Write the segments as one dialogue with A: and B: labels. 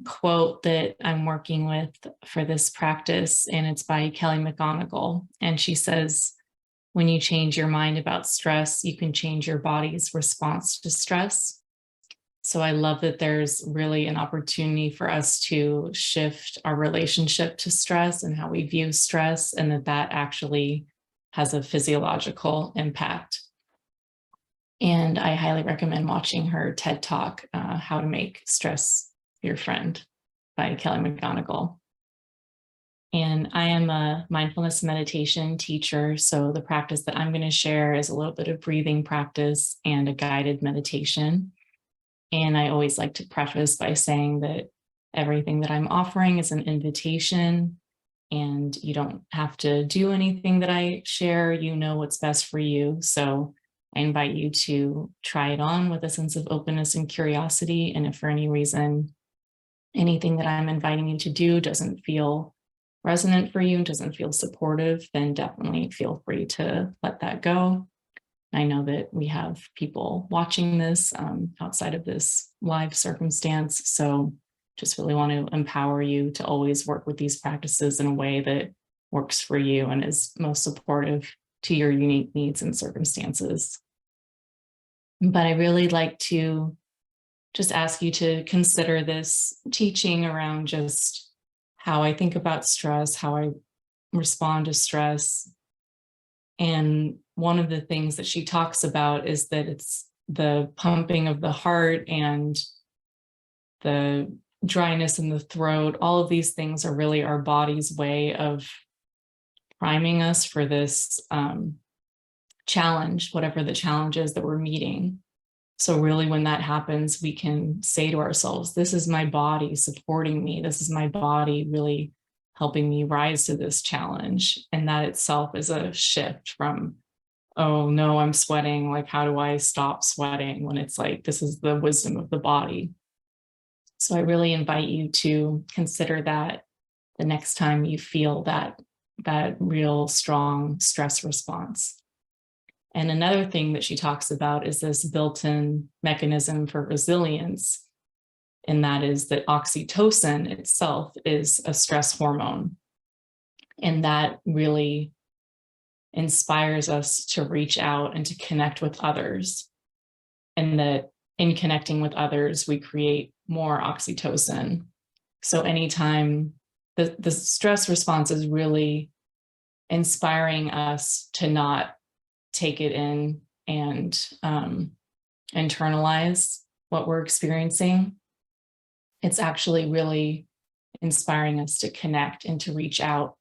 A: quote that I'm working with for this practice, and it's by Kelly McGonigal. And she says, when you change your mind about stress, you can change your body's response to stress. So I love that there's really an opportunity for us to shift our relationship to stress and how we view stress, and that actually has a physiological impact. And I highly recommend watching her TED Talk, How to Make Stress Your Friend by Kelly McGonigal. And I am a mindfulness meditation teacher. So the practice that I'm going to share is a little bit of breathing practice and a guided meditation. And I always like to preface by saying that everything that I'm offering is an invitation, and you don't have to do anything that I share. You know what's best for you. So I invite you to try it on with a sense of openness and curiosity. And if for any reason, anything that I'm inviting you to do doesn't feel resonant for you and doesn't feel supportive, then definitely feel free to let that go. I know that we have people watching this outside of this live circumstance. So just really want to empower you to always work with these practices in a way that works for you and is most supportive to your unique needs and circumstances. But I really like to just ask you to consider this teaching around just how I think about stress, how I respond to stress. And one of the things that she talks about is that it's the pumping of the heart and the dryness in the throat. All of these things are really our body's way of priming us for this challenge, whatever the challenge is that we're meeting. So really, when that happens, we can say to ourselves, this is my body supporting me. This is my body really helping me rise to this challenge. And that itself is a shift from, oh no, I'm sweating. Like, how do I stop sweating? When it's like, this is the wisdom of the body. So I really invite you to consider that the next time you feel that real strong stress response. And another thing that she talks about is this built-in mechanism for resilience. And that is that oxytocin itself is a stress hormone. And that really inspires us to reach out and to connect with others. And that in connecting with others, we create more oxytocin. So anytime the stress response is really inspiring us to not take it in and internalize what we're experiencing, it's actually really inspiring us to connect and to reach out.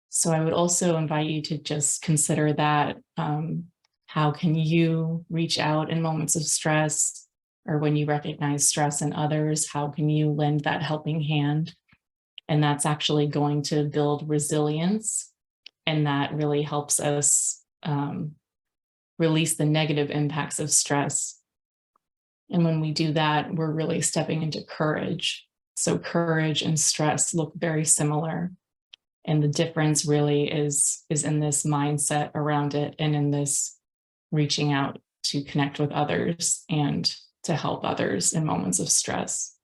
A: So I would also invite you to just consider that. How can you reach out in moments of stress, or when you recognize stress in others? How can you lend that helping hand? And that's actually going to build resilience, and that really helps us release the negative impacts of stress. And when we do that, we're really stepping into courage. So courage and stress look very similar. And the difference really is in this mindset around it, and in this reaching out to connect with others and to help others in moments of stress.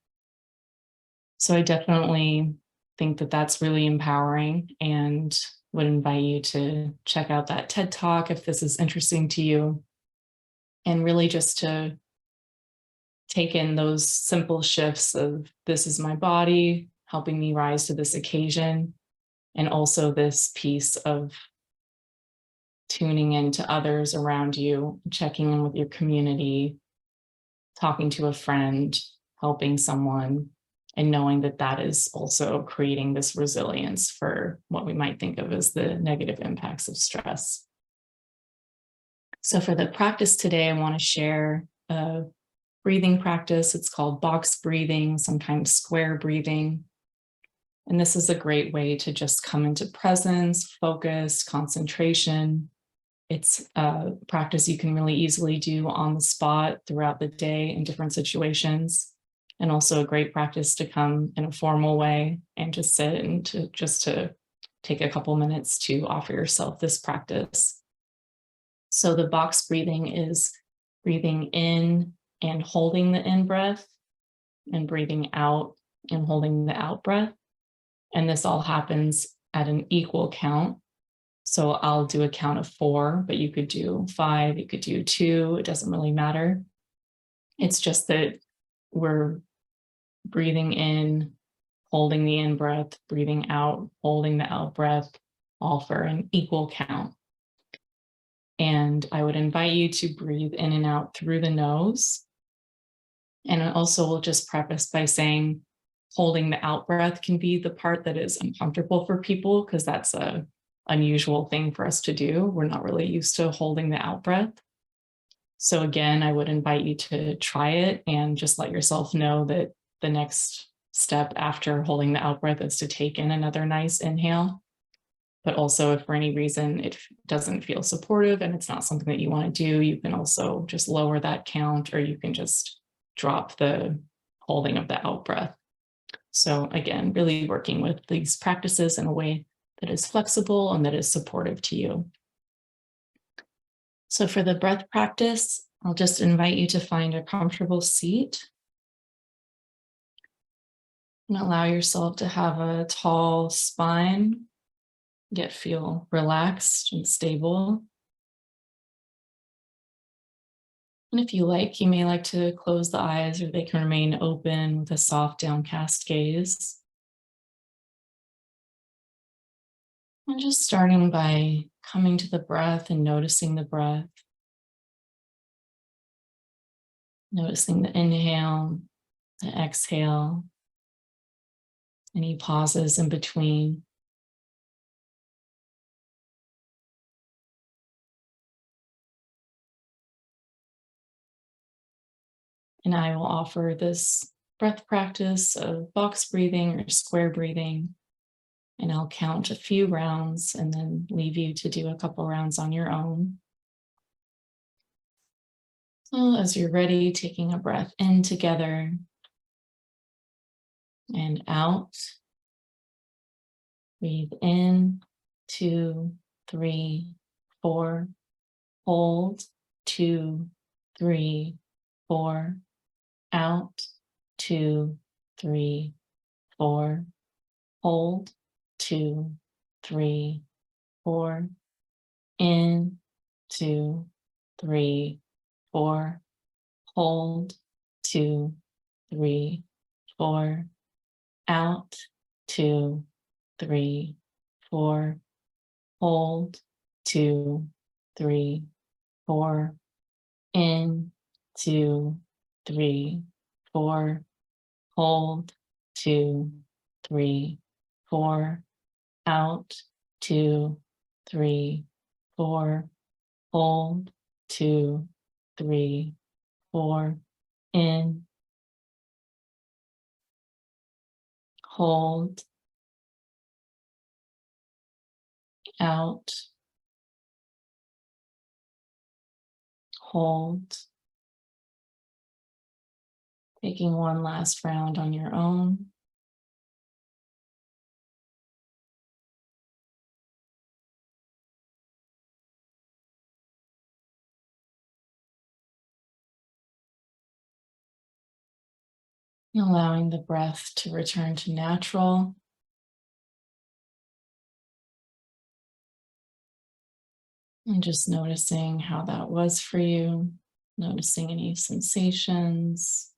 A: So I definitely think that that's really empowering, and would invite you to check out that TED Talk if this is interesting to you, and really just to take in those simple shifts of, this is my body helping me rise to this occasion, and also this piece of tuning into others around you, checking in with your community, talking to a friend, helping someone, and knowing that that is also creating this resilience for what we might think of as the negative impacts of stress. So for the practice today, I want to share a breathing practice. It's called box breathing, sometimes square breathing. And this is a great way to just come into presence, focus, concentration. It's a practice you can really easily do on the spot throughout the day in different situations. And also a great practice to come in a formal way and just sit and to take a couple minutes to offer yourself this practice. So the box breathing is breathing in and holding the in breath, and breathing out and holding the out breath. And this all happens at an equal count. So I'll do a count of 4, but you could do 5, you could do 2, it doesn't really matter. It's just that we're breathing in, holding the in breath, breathing out, holding the out breath, all for an equal count. And I would invite you to breathe in and out through the nose. And I also will just preface by saying holding the out breath can be the part that is uncomfortable for people because that's a unusual thing for us to do. We're not really used to holding the out breath. So again, I would invite you to try it and just let yourself know that the next step after holding the out breath is to take in another nice inhale. But also, if for any reason it doesn't feel supportive and it's not something that you want to do, you can also just lower that count, or you can just drop the holding of the out breath. So again, really working with these practices in a way that is flexible and that is supportive to you. So for the breath practice, I'll just invite you to find a comfortable seat and allow yourself to have a tall spine, yet feel relaxed and stable. And if you like, you may like to close the eyes, or they can remain open with a soft downcast gaze. And just starting by coming to the breath and noticing the breath. Noticing the inhale, the exhale, any pauses in between. And I will offer this breath practice of box breathing or square breathing. And I'll count a few rounds and then leave you to do a couple rounds on your own. So as you're ready, taking a breath in together and out. Breathe in, 2, 3, 4. Hold, 2, 3, 4. Out, 2, 3, 4. Hold, 2, 3, 4. In, 2, 3, 4. Hold, 2, 3, 4. Out, 2, 3, 4. Hold, 2, 3, 4. In, 2, 3, 4. Hold, 2, 3, 4. Out, 2, 3, 4. Hold, 2, 3, 4. In, hold, out, hold. Taking one last round on your own. Allowing the breath to return to natural. And just noticing how that was for you. Noticing any sensations,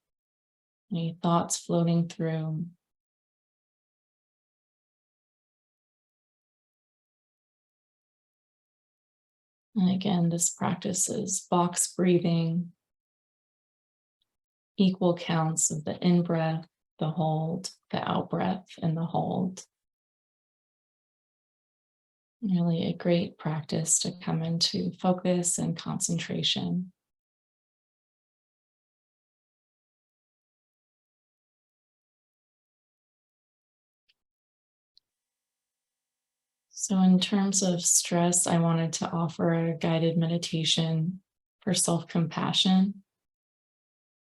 A: any thoughts floating through. And again, this practice is box breathing, equal counts of the in-breath, the hold, the out-breath, and the hold. Really a great practice to come into focus and concentration. So in terms of stress, I wanted to offer a guided meditation for self-compassion.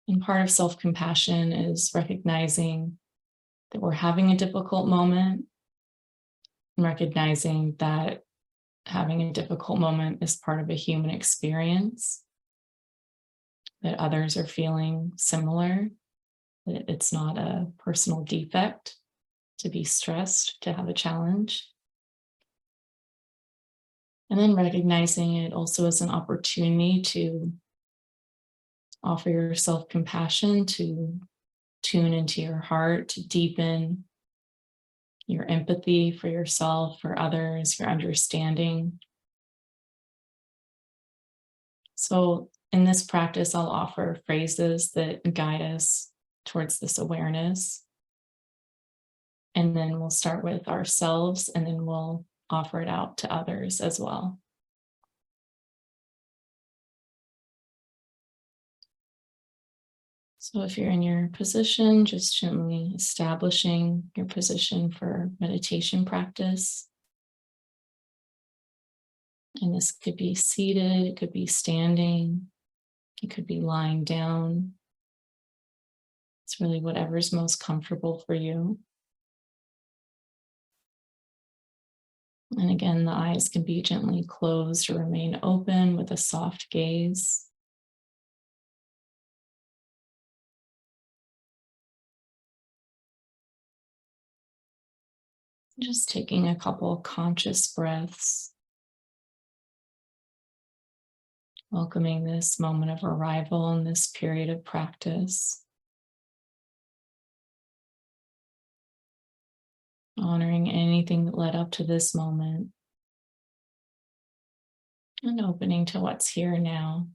A: And part of self-compassion is recognizing that we're having a difficult moment and recognizing that having a difficult moment is part of a human experience, that others are feeling similar. that it's not a personal defect to be stressed, to have a challenge. And then recognizing it also as an opportunity to offer yourself compassion, to tune into your heart, to deepen your empathy for yourself, for others, your understanding. So, in this practice, I'll offer phrases that guide us towards this awareness. And then we'll start with ourselves, and then we'll offer it out to others as well. So if you're in your position, just gently establishing your position for meditation practice. And this could be seated, it could be standing, it could be lying down. It's really whatever's most comfortable for you. And again, the eyes can be gently closed or remain open with a soft gaze. Just taking a couple conscious breaths, welcoming this moment of arrival in this period of practice, honoring anything that led up to this moment, and opening to what's here now.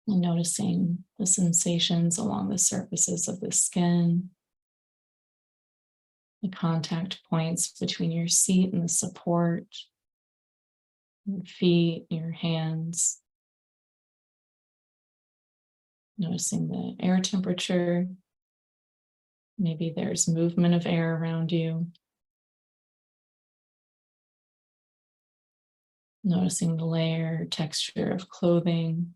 A: And noticing the sensations along the surfaces of the skin, the contact points between your seat and the support, your feet, your hands. Noticing the air temperature. Maybe there's movement of air around you. Noticing the layer, texture of clothing.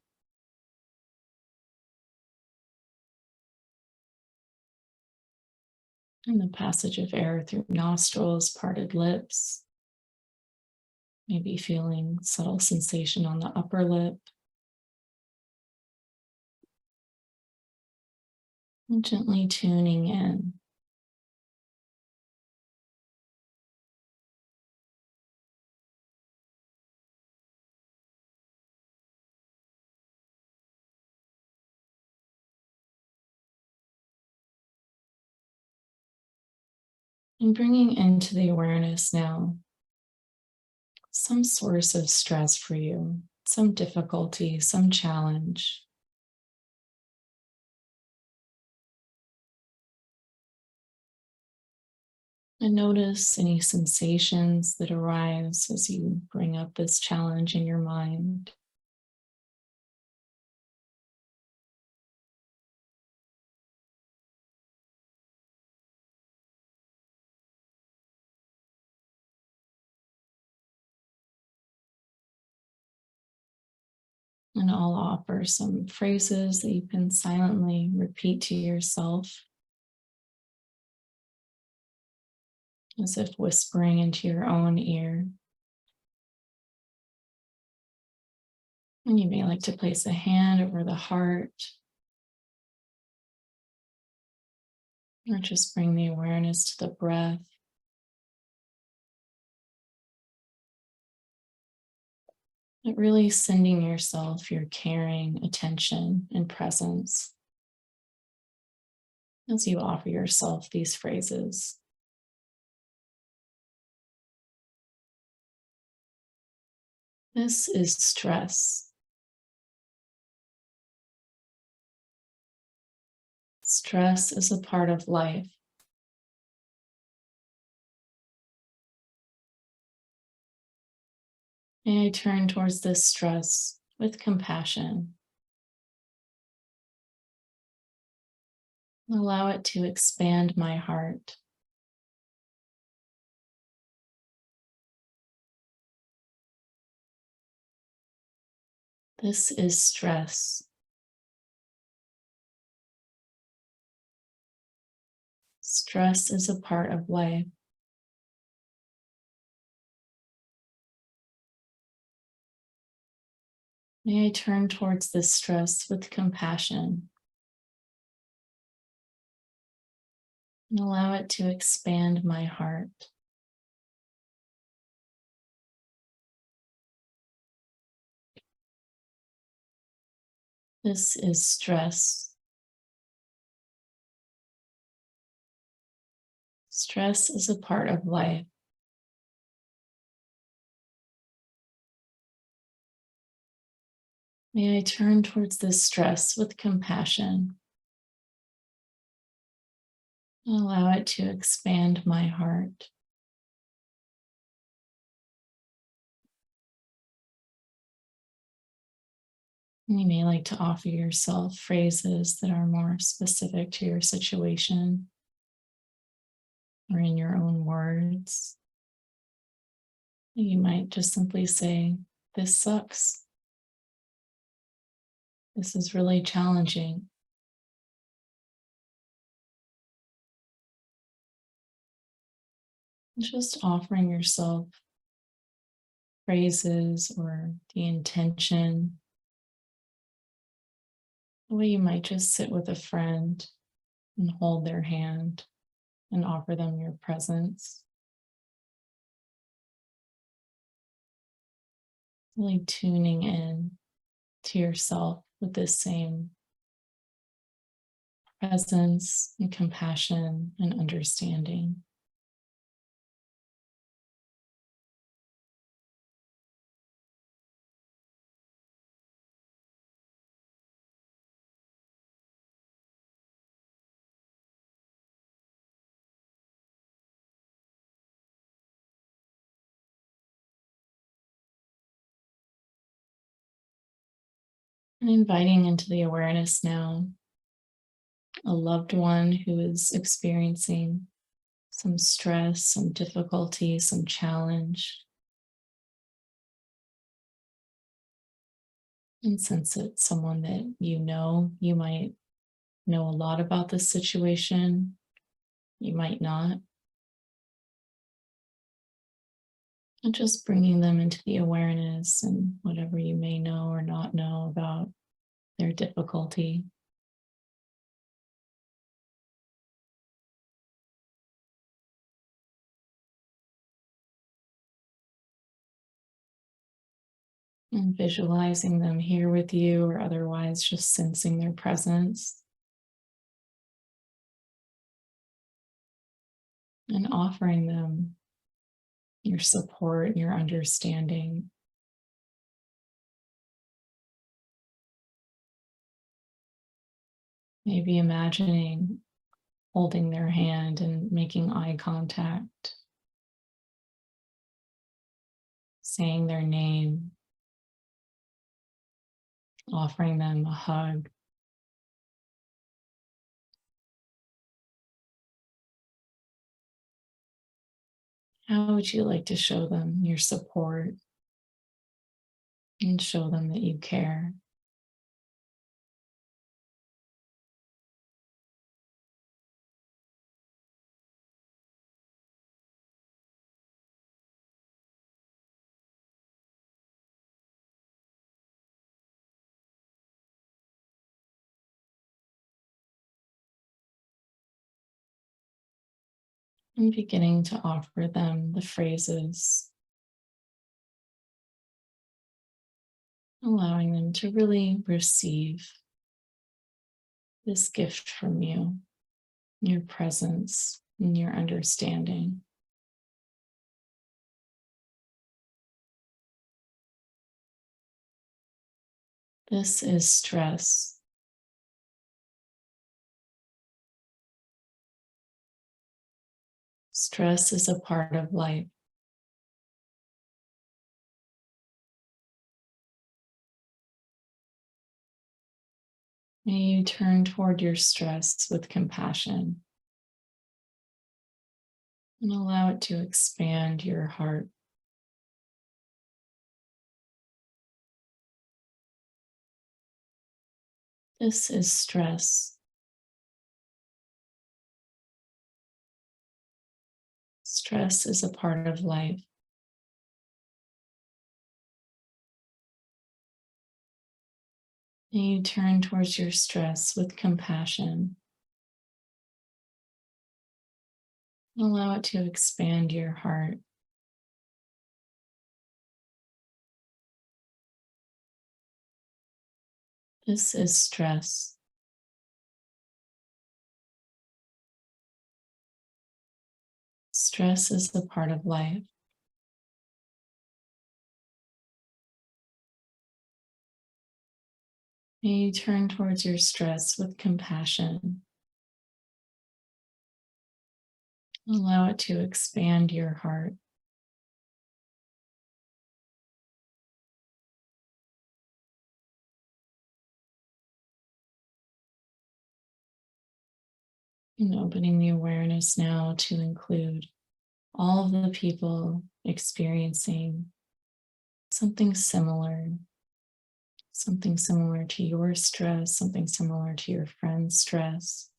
A: And the passage of air through nostrils, parted lips. Maybe feeling subtle sensation on the upper lip. And gently tuning in. And bringing into the awareness now some source of stress for you, some difficulty, some challenge. And notice any sensations that arise as you bring up this challenge in your mind. And I'll offer some phrases that you can silently repeat to yourself, as if whispering into your own ear. And you may like to place a hand over the heart, or just bring the awareness to the breath. But really sending yourself your caring attention and presence as you offer yourself these phrases. This is stress. Stress is a part of life. May I turn towards this stress with compassion. Allow it to expand my heart. This is stress. Stress is a part of life. May I turn towards this stress with compassion and allow it to expand my heart. This is stress. Stress is a part of life. May I turn towards this stress with compassion and allow it to expand my heart. And you may like to offer yourself phrases that are more specific to your situation or in your own words. You might just simply say, "This sucks. This is really challenging." Just offering yourself phrases or the intention, the way you might just sit with a friend and hold their hand and offer them your presence. Really tuning in to yourself with this same presence and compassion and understanding. And inviting into the awareness now a loved one who is experiencing some stress, some difficulty, some challenge. And since it's someone that you might know a lot about this situation, you might not. And just bringing them into the awareness and whatever you may know or not know about their difficulty. And visualizing them here with you, or otherwise just sensing their presence. And offering them your support, your understanding. Maybe imagining holding their hand and making eye contact, saying their name, offering them a hug. How would you like to show them your support and show them that you care? And beginning to offer them the phrases, allowing them to really receive this gift from you, your presence and your understanding. This is stress. Stress is a part of life. May you turn toward your stress with compassion and allow it to expand your heart. This is stress. Stress is a part of life. And you turn towards your stress with compassion. Allow it to expand your heart. This is stress. Stress is a part of life. May you turn towards your stress with compassion. Allow it to expand your heart. And opening the awareness now to include all of the people experiencing something similar to your stress, something similar to your friend's stress.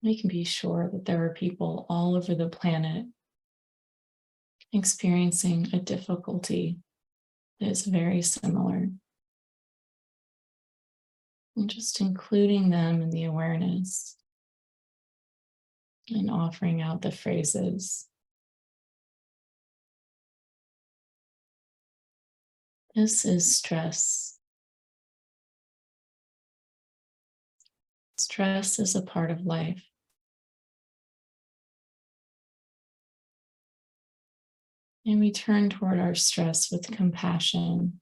A: We can be sure that there are people all over the planet experiencing a difficulty that is very similar. And just including them in the awareness and offering out the phrases. This is stress. Stress is a part of life. And we turn toward our stress with compassion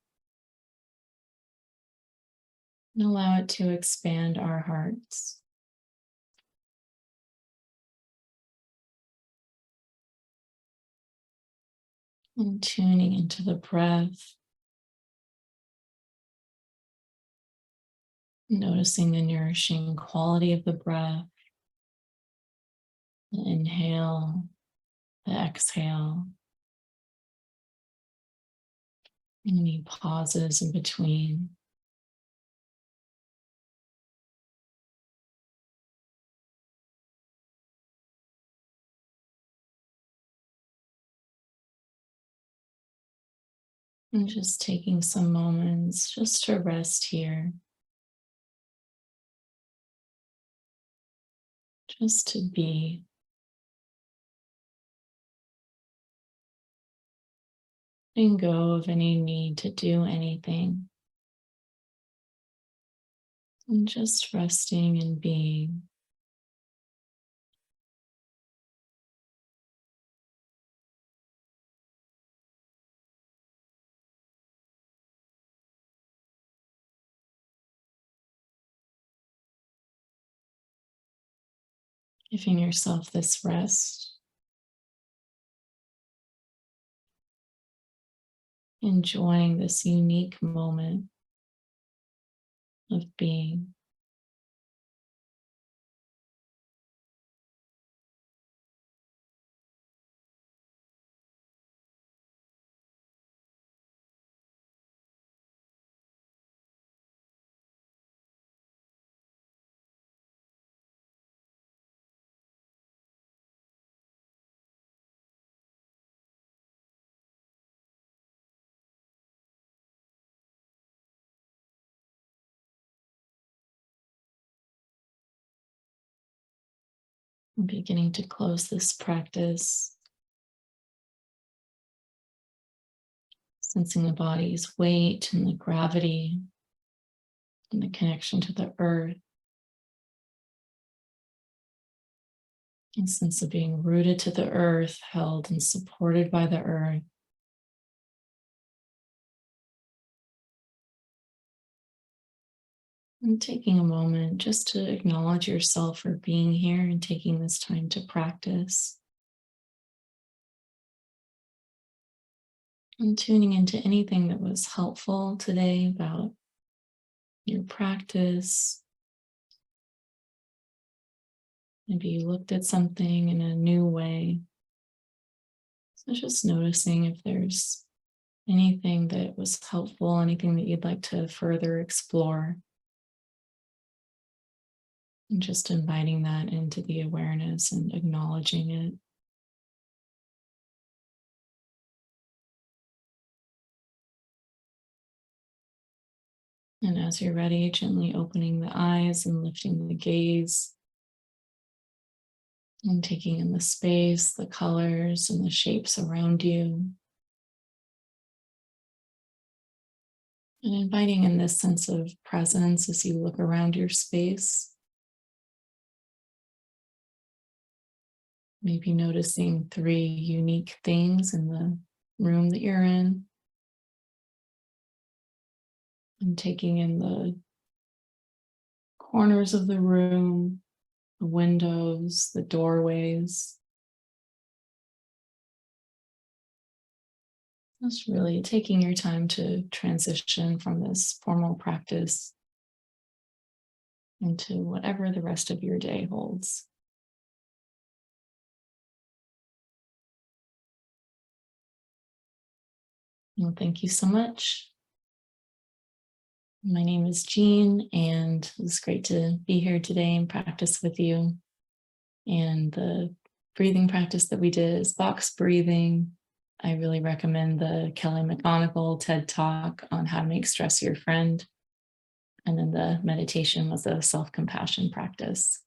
A: and allow it to expand our hearts. And tuning into the breath, noticing the nourishing quality of the breath, the inhale, the exhale, any pauses in between. And just taking some moments just to rest here, just to be. Letting go of any need to do anything. And just resting and being. Giving yourself this rest. Enjoying this unique moment of being. And beginning to close this practice, sensing the body's weight and the gravity and the connection to the earth. A sense of being rooted to the earth, held and supported by the earth. And taking a moment just to acknowledge yourself for being here and taking this time to practice. And tuning into anything that was helpful today about your practice. Maybe you looked at something in a new way. So just noticing if there's anything that was helpful, anything that you'd like to further explore. And just inviting that into the awareness and acknowledging it. And as you're ready, gently opening the eyes and lifting the gaze and taking in the space, the colors, and the shapes around you. And inviting in this sense of presence as you look around your space. Maybe noticing 3 unique things in the room that you're in. And taking in the corners of the room, the windows, the doorways. Just really taking your time to transition from this formal practice into whatever the rest of your day holds. Well, thank you so much. My name is Jean, and it was great to be here today and practice with you. And the breathing practice that we did is box breathing. I really recommend the Kelly McGonigal TED Talk on how to make stress your friend. And then the meditation was a self-compassion practice.